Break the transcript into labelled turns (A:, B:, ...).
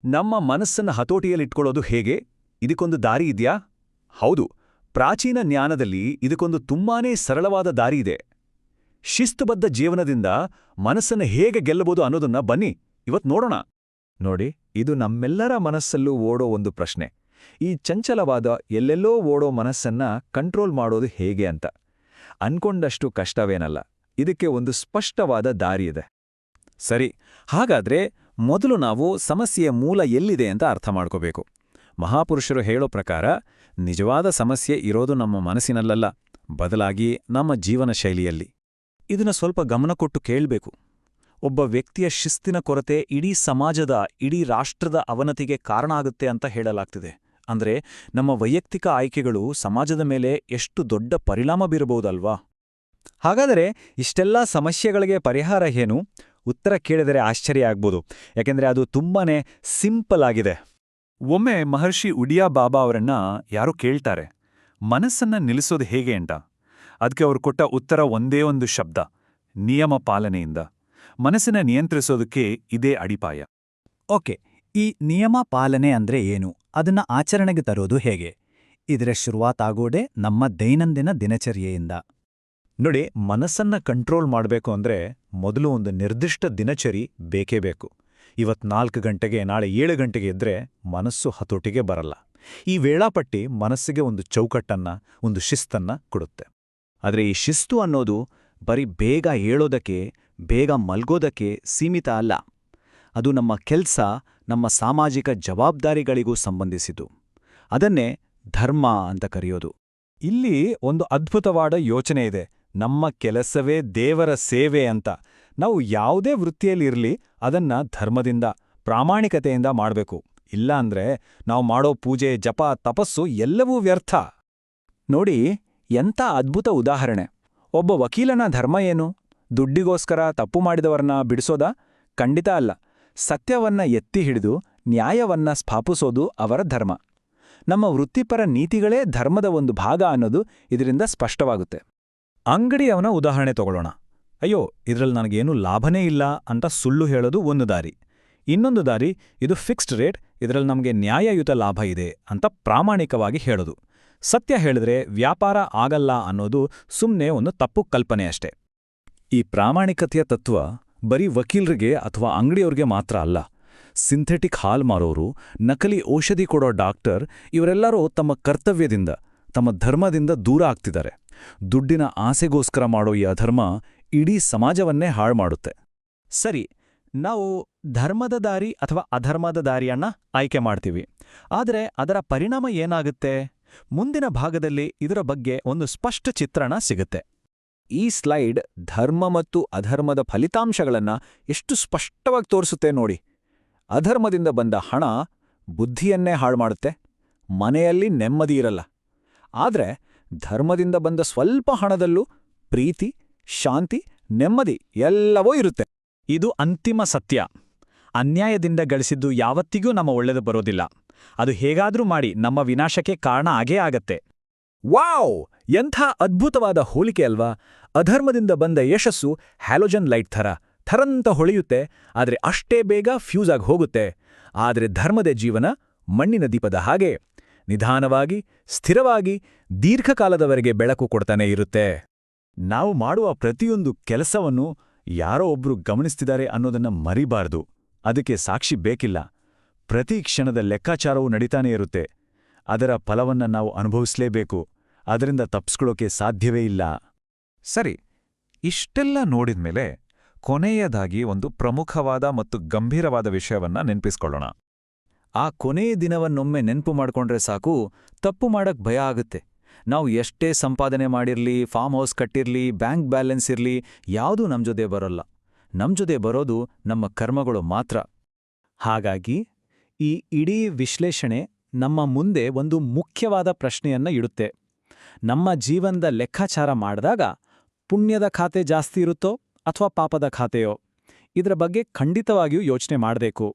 A: ನಮ್ಮ ಮನಸ್ಸನ್ನ ಹತೋಟಿಯಲ್ಲಿಟ್ಕೊಳ್ಳೋದು ಹೇಗೆ? ಇದಕ್ಕೊಂದು ದಾರಿ ಇದ್ಯಾ? ಹೌದು, ಪ್ರಾಚೀನ ಜ್ಞಾನದಲ್ಲಿ ಇದಕ್ಕೊಂದು ತುಂಬಾನೇ ಸರಳವಾದ ದಾರಿ ಇದೆ. ಶಿಸ್ತುಬದ್ಧ ಜೀವನದಿಂದ ಮನಸ್ಸನ್ನು ಹೇಗೆ ಗೆಲ್ಲಬಹುದು ಅನ್ನೋದನ್ನ ಬನ್ನಿ ಇವತ್ತು ನೋಡೋಣ.
B: ನೋಡಿ, ಇದು ನಮ್ಮೆಲ್ಲರ ಮನಸ್ಸಲ್ಲೂ ಓಡೋ ಒಂದು ಪ್ರಶ್ನೆ. ಈ ಚಂಚಲವಾದ ಎಲ್ಲೆಲ್ಲೋ ಓಡೋ ಮನಸ್ಸನ್ನ ಕಂಟ್ರೋಲ್ ಮಾಡೋದು ಹೇಗೆ ಅಂತ. ಅನ್ಕೊಂಡಷ್ಟು ಕಷ್ಟವೇನಲ್ಲ. ಇದಕ್ಕೆ ಒಂದು ಸ್ಪಷ್ಟವಾದ ದಾರಿಯಿದೆ.
A: ಸರಿ, ಹಾಗಾದ್ರೆ ಮೊದಲು ನಾವು ಸಮಸ್ಯೆಯ ಮೂಲ ಎಲ್ಲಿದೆ ಅಂತ ಅರ್ಥ ಮಾಡ್ಕೋಬೇಕು. ಮಹಾಪುರುಷರು ಹೇಳೋ ಪ್ರಕಾರ ನಿಜವಾದ ಸಮಸ್ಯೆ ಇರೋದು ನಮ್ಮ ಮನಸ್ಸಿನಲ್ಲಲ್ಲ, ಬದಲಾಗಿ ನಮ್ಮ ಜೀವನ ಶೈಲಿಯಲ್ಲಿ. ಇದನ್ನ ಸ್ವಲ್ಪ ಗಮನ ಕೊಟ್ಟು ಕೇಳಬೇಕು. ಒಬ್ಬ ವ್ಯಕ್ತಿಯ ಶಿಸ್ತಿನ ಕೊರತೆ ಇಡೀ ಸಮಾಜದ, ಇಡೀ ರಾಷ್ಟ್ರದ ಅವನತಿಗೆ ಕಾರಣ ಆಗುತ್ತೆ ಅಂತ ಹೇಳಲಾಗ್ತಿದೆ. ಅಂದ್ರೆ ನಮ್ಮ ವೈಯಕ್ತಿಕ ಆಯ್ಕೆಗಳು ಸಮಾಜದ ಮೇಲೆ ಎಷ್ಟು ದೊಡ್ಡ ಪರಿಣಾಮ ಬೀರಬಹುದಲ್ವಾ?
B: ಹಾಗಾದರೆ ಇಷ್ಟೆಲ್ಲ ಸಮಸ್ಯೆಗಳಿಗೆ ಪರಿಹಾರ ಏನು? ಉತ್ತರ ಕೇಳಿದರೆ ಆಶ್ಚರ್ಯ ಆಗ್ಬೋದು, ಯಾಕೆಂದ್ರೆ ಅದು ತುಂಬಾನೇ ಸಿಂಪಲ್ ಆಗಿದೆ.
A: ಒಮ್ಮೆ ಮಹರ್ಷಿ ಉಡಿಯಾ ಬಾಬಾ ಅವರನ್ನ ಯಾರೋ ಕೇಳ್ತಾರೆ, ಮನಸ್ಸನ್ನ ನಿಲ್ಲಿಸೋದು ಹೇಗೆ ಅಂತ. ಅದಕ್ಕೆ ಅವರು ಕೊಟ್ಟ ಉತ್ತರ ಒಂದೇ ಒಂದು ಶಬ್ದ: ನಿಯಮ ಪಾಲನೆಯಿಂದ. ಮನಸ್ಸನ್ನ ನಿಯಂತ್ರಿಸೋದಕ್ಕೆ ಇದೇ ಅಡಿಪಾಯ.
C: ಓಕೆ, ಈ ನಿಯಮ ಪಾಲನೆ ಅಂದ್ರೆ ಏನು? ಅದನ್ನ ಆಚರಣೆಗೆ ತರೋದು ಹೇಗೆ? ಇದರ ಶುರುವಾತಾಗೋದೇ ನಮ್ಮ ದೈನಂದಿನ ದಿನಚರ್ಯೆಯಿಂದ.
B: ನೋಡಿ, ಮನಸ್ಸನ್ನ ಕಂಟ್ರೋಲ್ ಮಾಡಬೇಕು ಅಂದ್ರೆ ಮೊದಲು ಒಂದು ನಿರ್ದಿಷ್ಟ ದಿನಚರಿ ಬೇಕೇ ಬೇಕು. ಇವತ್ತು 4 ಗಂಟೆಗೆ, ನಾಳೆ 7 ಗಂಟೆಗೆ ಇದ್ರೆ ಮನಸ್ಸು ಹತೋಟಿಗೆ ಬರಲ್ಲ. ಈ ವೇಳಾಪಟ್ಟಿ ಮನಸ್ಸಿಗೆ ಒಂದು ಚೌಕಟ್ಟನ್ನ, ಒಂದು ಶಿಸ್ತನ್ನ ಕೊಡುತ್ತೆ. ಆದರೆ ಈ ಶಿಸ್ತು ಅನ್ನೋದು ಬರೀ ಬೇಗ ಏಳೋದಕ್ಕೆ, ಬೇಗ ಮಲ್ಗೋದಕ್ಕೆ ಸೀಮಿತ ಅಲ್ಲ. ಅದು ನಮ್ಮ ಕೆಲ್ಸ, ನಮ್ಮ ಸಾಮಾಜಿಕ ಜವಾಬ್ದಾರಿಗಳಿಗೂ ಸಂಬಂಧಿಸಿತು. ಅದನ್ನೇ ಧರ್ಮ ಅಂತ ಕರೆಯೋದು.
A: ಇಲ್ಲಿ ಒಂದು ಅದ್ಭುತವಾದ ಯೋಚನೆ ಇದೆ: ನಮ್ಮ ಕೆಲಸವೇ ದೇವರ ಸೇವೆ ಅಂತ. ನಾವು ಯಾವುದೇ ವೃತ್ತಿಯಲ್ಲಿರಲಿ ಅದನ್ನ ಧರ್ಮದಿಂದ, ಪ್ರಾಮಾಣಿಕತೆಯಿಂದ ಮಾಡಬೇಕು. ಇಲ್ಲ ಅಂದ್ರೆ ನಾವು ಮಾಡೋ ಪೂಜೆ, ಜಪ, ತಪಸ್ಸು ಎಲ್ಲವೂ ವ್ಯರ್ಥ.
B: ನೋಡಿ, ಎಂಥ ಅದ್ಭುತ ಉದಾಹರಣೆ. ಒಬ್ಬ ವಕೀಲನ ಧರ್ಮ ಏನು? ದುಡ್ಡಿಗೋಸ್ಕರ ತಪ್ಪು ಮಾಡಿದವರನ್ನ ಬಿಡಿಸೋದ? ಖಂಡಿತ ಅಲ್ಲ. ಸತ್ಯವನ್ನ ಎತ್ತಿ ಹಿಡಿದು ನ್ಯಾಯವನ್ನ ಸ್ಥಾಪಿಸೋದು ಅವರ ಧರ್ಮ. ನಮ್ಮ ವೃತ್ತಿಪರ ನೀತಿಗಳೇ ಧರ್ಮದ ಒಂದು ಭಾಗ ಅನ್ನೋದು ಇದರಿಂದ ಸ್ಪಷ್ಟವಾಗುತ್ತೆ.
A: ಅಂಗಡಿಯವನ ಉದಾಹರಣೆ ತಗೊಳ್ಳೋಣ. ಅಯ್ಯೋ, ಇದ್ರಲ್ಲಿ ನನಗೇನು ಲಾಭನೇ ಇಲ್ಲ ಅಂತ ಸುಳ್ಳು ಹೇಳೋದು ಒಂದು ದಾರಿ. ಇನ್ನೊಂದು ದಾರಿ, ಇದು ಫಿಕ್ಸ್ಡ್ ರೇಟ್, ಇದರಲ್ಲಿ ನಮಗೆ ನ್ಯಾಯಯುತ ಲಾಭ ಇದೆ ಅಂತ ಪ್ರಾಮಾಣಿಕವಾಗಿ ಹೇಳೋದು. ಸತ್ಯ ಹೇಳಿದ್ರೆ ವ್ಯಾಪಾರ ಆಗಲ್ಲ ಅನ್ನೋದು ಸುಮ್ಮನೆ ಒಂದು ತಪ್ಪು ಕಲ್ಪನೆ ಅಷ್ಟೇ.
B: ಈ ಪ್ರಾಮಾಣಿಕತೆಯ ತತ್ವ ಬರೀ ವಕೀಲರಿಗೆ ಅಥವಾ ಅಂಗಡಿಯವ್ರಿಗೆ ಮಾತ್ರ ಅಲ್ಲ. ಸಿಂಥೆಟಿಕ್ ಹಾಲ್ ಮಾರೋರು, ನಕಲಿ ಔಷಧಿ ಕೊಡೋ ಡಾಕ್ಟರ್, ಇವರೆಲ್ಲರೂ ತಮ್ಮ ಕರ್ತವ್ಯದಿಂದ, ತಮ್ಮ ಧರ್ಮದಿಂದ ದೂರ ಆಗ್ತಿದ್ದಾರೆ. ದುಡ್ಡಿನ ಆಸೆಗೋಸ್ಕರ ಮಾಡೋ ಈ ಅಧರ್ಮ ಇಡೀ ಸಮಾಜವನ್ನೇ ಹಾಳು ಮಾಡುತ್ತೆ.
C: ಸರಿ, ನಾವು ಧರ್ಮದ ದಾರಿ ಅಥವಾ ಅಧರ್ಮದ ದಾರಿಯನ್ನ ಆಯ್ಕೆ ಮಾಡ್ತೀವಿ. ಆದರೆ ಅದರ ಪರಿಣಾಮ ಏನಾಗುತ್ತೆ? ಮುಂದಿನ ಭಾಗದಲ್ಲಿ ಇದರ ಬಗ್ಗೆ ಒಂದು ಸ್ಪಷ್ಟ ಚಿತ್ರಣ ಸಿಗುತ್ತೆ.
B: ಈ ಸ್ಲೈಡ್ ಧರ್ಮ ಮತ್ತು ಅಧರ್ಮದ ಫಲಿತಾಂಶಗಳನ್ನ ಎಷ್ಟು ಸ್ಪಷ್ಟವಾಗಿ ತೋರಿಸುತ್ತೆ ನೋಡಿ. ಅಧರ್ಮದಿಂದ ಬಂದ ಹಣ ಬುದ್ಧಿಯನ್ನೇ ಹಾಳುಮಾಡುತ್ತೆ, ಮನೆಯಲ್ಲಿ ನೆಮ್ಮದಿ ಇರಲ್ಲ. ಆದ್ರೆ ಧರ್ಮದಿಂದ ಬಂದ ಸ್ವಲ್ಪ ಹಣದಲ್ಲೂ ಪ್ರೀತಿ, ಶಾಂತಿ, ನೆಮ್ಮದಿ ಎಲ್ಲವೂ ಇರುತ್ತೆ.
C: ಇದು ಅಂತಿಮ ಸತ್ಯ. ಅನ್ಯಾಯದಿಂದ ಗಳಿಸಿದ್ದು ಯಾವತ್ತಿಗೂ ನಮ್ಮ ಒಳ್ಳೆದು ಬರೋದಿಲ್ಲ. ಅದು ಹೇಗಾದ್ರೂ ಮಾಡಿ ನಮ್ಮ ವಿನಾಶಕ್ಕೆ ಕಾರಣ ಆಗೇ ಆಗತ್ತೆ.
B: ವಾವ್! ಎಂಥ ಅದ್ಭುತವಾದ ಹೋಲಿಕೆ ಅಲ್ವಾ? ಅಧರ್ಮದಿಂದ ಬಂದ ಯಶಸ್ಸು ಹ್ಯಾಲೋಜನ್ ಲೈಟ್ ಥರಂತ ಹೊಳೆಯುತ್ತೆ, ಆದ್ರೆ ಅಷ್ಟೇ ಬೇಗ ಫ್ಯೂಸ್ ಆಗಿ ಹೋಗುತ್ತೆ. ಆದ್ರೆ ಧರ್ಮದ ಜೀವನ ಮಣ್ಣಿನ ದೀಪದ ಹಾಗೆ ನಿಧಾನವಾಗಿ, ಸ್ಥಿರವಾಗಿ, ದೀರ್ಘಕಾಲದವರೆಗೆ ಬೆಳಕು ಕೊಡ್ತಾನೆ ಇರುತ್ತೆ.
A: ನಾವು ಮಾಡುವ ಪ್ರತಿಯೊಂದು ಕೆಲಸವನ್ನು ಯಾರೋ ಒಬ್ರು ಗಮನಿಸ್ತಿದ್ದಾರೆ ಅನ್ನೋದನ್ನ ಮರಿಬಾರ್ದು. ಅದಕ್ಕೆ ಸಾಕ್ಷಿ ಬೇಕಿಲ್ಲ. ಪ್ರತಿ ಕ್ಷಣದ ಲೆಕ್ಕಾಚಾರವೂ ನಡೀತಾನೇ ಇರುತ್ತೆ. ಅದರ ಫಲವನ್ನ ನಾವು ಅನುಭವಿಸಲೇಬೇಕು. ಅದರಿಂದ ತಪ್ಪಿಸ್ಕೊಳ್ಳೋಕೆ ಸಾಧ್ಯವೇ ಇಲ್ಲ.
B: ಸರಿ, ಇಷ್ಟೆಲ್ಲ ನೋಡಿದ್ಮೇಲೆ ಕೊನೆಯದಾಗಿ ಒಂದು ಪ್ರಮುಖವಾದ ಮತ್ತು ಗಂಭೀರವಾದ ವಿಷಯವನ್ನ ನೆನಪಿಸ್ಕೊಳ್ಳೋಣ.
C: ಆ ಕೊನೆಯ ದಿನವನ್ನೊಮ್ಮೆ ನೆನ್ಪು ಮಾಡ್ಕೊಂಡ್ರೆ ಸಾಕು, ತಪ್ಪು ಮಾಡಕ್ ಭಯ ಆಗುತ್ತೆ. ನಾವು ಎಷ್ಟೇ ಸಂಪಾದನೆ ಮಾಡಿರ್ಲಿ, ಫಾರ್ಮ್ ಹೌಸ್ ಕಟ್ಟಿರ್ಲಿ, ಬ್ಯಾಂಕ್ ಬ್ಯಾಲೆನ್ಸ್ ಇರ್ಲಿ, ಯಾವುದೂ ನಮ್ ಜೊತೆ ಬರೋಲ್ಲ. ನಮ್ ಜೊತೆ ಬರೋದು ನಮ್ಮ ಕರ್ಮಗಳು ಮಾತ್ರ. ಹಾಗಾಗಿ ಈ ಇಡೀ ವಿಶ್ಲೇಷಣೆ ನಮ್ಮ ಮುಂದೆ ಒಂದು ಮುಖ್ಯವಾದ ಪ್ರಶ್ನೆಯನ್ನ ಇಡುತ್ತೆ. ನಮ್ಮ ಜೀವನದ ಲೆಕ್ಕಾಚಾರ ಮಾಡಿದಾಗ ಪುಣ್ಯದ ಖಾತೆ ಜಾಸ್ತಿ ಇರುತ್ತೋ ಅಥವಾ ಪಾಪದ ಖಾತೆಯೋ? ಇದರ ಬಗ್ಗೆ ಖಂಡಿತವಾಗಿಯೂ ಯೋಚನೆ ಮಾಡಬೇಕು.